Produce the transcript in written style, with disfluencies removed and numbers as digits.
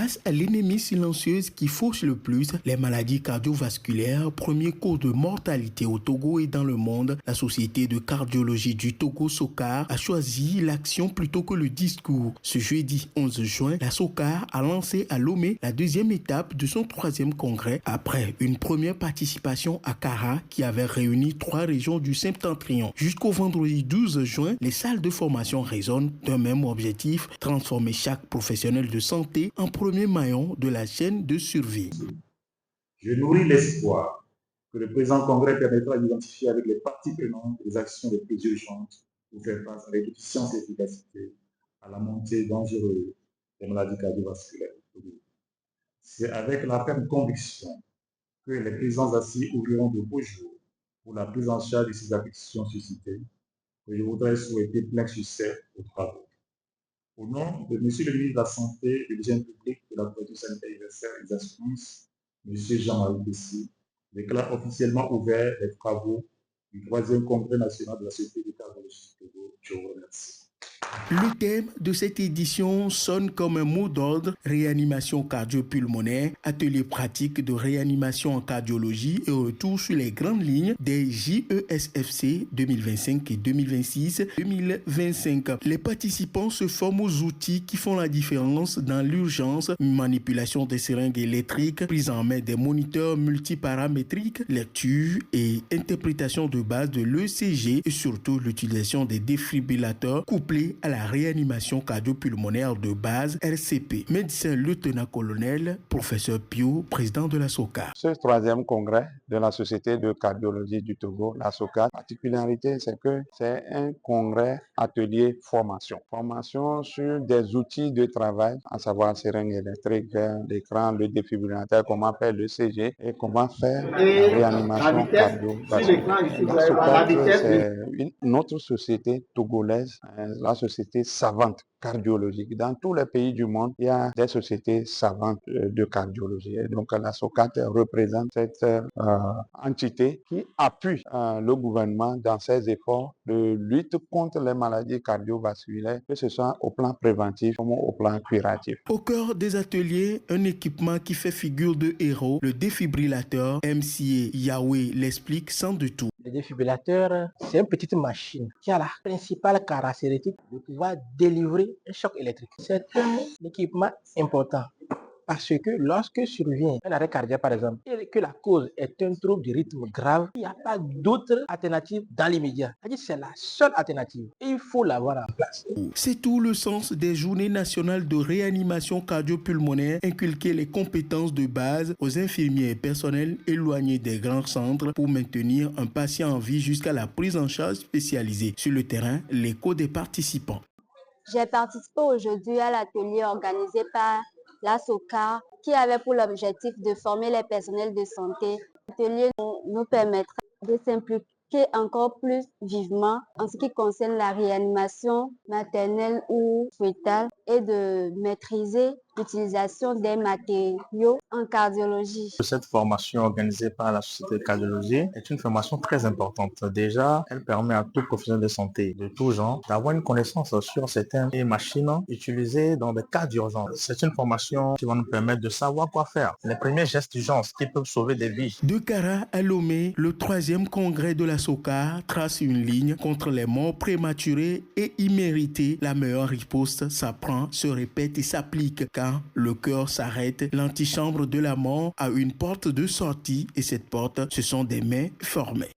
Face à l'ennemi silencieuse qui fauche le plus, les maladies cardiovasculaires, premier cause de mortalité au Togo et dans le monde, la Société de cardiologie du Togo, SOCAR, a choisi l'action plutôt que le discours. Ce jeudi 11 juin, la SOCAR a lancé à Lomé la deuxième étape de son troisième congrès après une première participation à Kara qui avait réuni 3 régions du Septentrion. Jusqu'au vendredi 12 juin, les salles de formation résonnent d'un même objectif, transformer chaque professionnel de santé en premier maillon de la chaîne de survie. Je nourris l'espoir que le présent congrès permettra d'identifier avec les parties prenantes les actions les plus urgentes pour faire face avec efficience et efficacité à la montée dangereuse des maladies cardiovasculaires. C'est avec la ferme conviction que les présents assises ouvriront de beaux jours pour la prise en charge de ces affections suscitées que je voudrais souhaiter plein succès aux travaux. Au nom de M. le ministre de la Santé, de l'Hygiène publique, de la Protection sanitaire universelle et des assurances, M. Jean-Marie Tessy, déclare officiellement ouvert les travaux du 3e Congrès national de la Société de cardiologie du Togo. Je vous remercie. Le thème de cette édition sonne comme un mot d'ordre: réanimation cardio-pulmonaire, atelier pratique de réanimation en cardiologie et retour sur les grandes lignes des JESFC 2025 et 2026-2025. Les participants se forment aux outils qui font la différence dans l'urgence: manipulation des seringues électriques, prise en main des moniteurs multiparamétriques, lecture et interprétation de base de l'ECG et surtout l'utilisation des défibrillateurs couplés à la réanimation cardio-pulmonaire de base RCP. Médecin lieutenant-colonel, professeur Pio, président de la SOCAR. Ce 3e congrès de la Société de cardiologie du Togo, la SOCAR, la particularité, c'est que c'est un congrès atelier formation. Formation sur des outils de travail, à savoir seringue électrique, l'écran, le défibrillateur, comment faire le CG et comment faire la réanimation cardiovasculaire. La SOCAR, c'est une autre société togolaise, la société savante cardiologique. Dans tous les pays du monde, il y a des sociétés savantes de cardiologie. Et donc, la SOCAR représente cette entité qui appuie le gouvernement dans ses efforts de lutte contre les maladies cardiovasculaires, que ce soit au plan préventif comme au plan curatif. Au cœur des ateliers, un équipement qui fait figure de héros, le défibrillateur. MCA Yahweh l'explique sans de tout. Le défibrillateur, c'est une petite machine qui a la principale caractéristique de pouvoir délivrer un choc électrique. C'est un équipement important parce que lorsque survient un arrêt cardiaque par exemple et que la cause est un trouble du rythme grave, il n'y a pas d'autre alternative dans l'immédiat. C'est la seule alternative et il faut l'avoir en place. C'est tout le sens des journées nationales de réanimation cardio-pulmonaire, inculquer les compétences de base aux infirmiers et personnels éloignés des grands centres pour maintenir un patient en vie jusqu'à la prise en charge spécialisée. Sur le terrain, l'écho des participants. J'ai participé aujourd'hui à l'atelier organisé par la SOCAR qui avait pour l'objectif de former les personnels de santé. L'atelier nous permettra de s'impliquer encore plus vivement en ce qui concerne la réanimation maternelle ou fœtale et de maîtriser l'utilisation des matériaux en cardiologie. Cette formation organisée par la Société de cardiologie est une formation très importante. Déjà, elle permet à tout professionnel de santé de tout genre d'avoir une connaissance sur certaines machines utilisées dans des cas d'urgence. C'est une formation qui va nous permettre de savoir quoi faire. Les premiers gestes d'urgence qui peuvent sauver des vies. De Kara à Lomé, le 3e congrès de la SOCAR trace une ligne contre les morts prématurées et imméritées. La meilleure riposte s'apprend, se répète et s'applique. Quand le cœur s'arrête, l'antichambre de la mort a une porte de sortie et cette porte, ce sont des mains formées.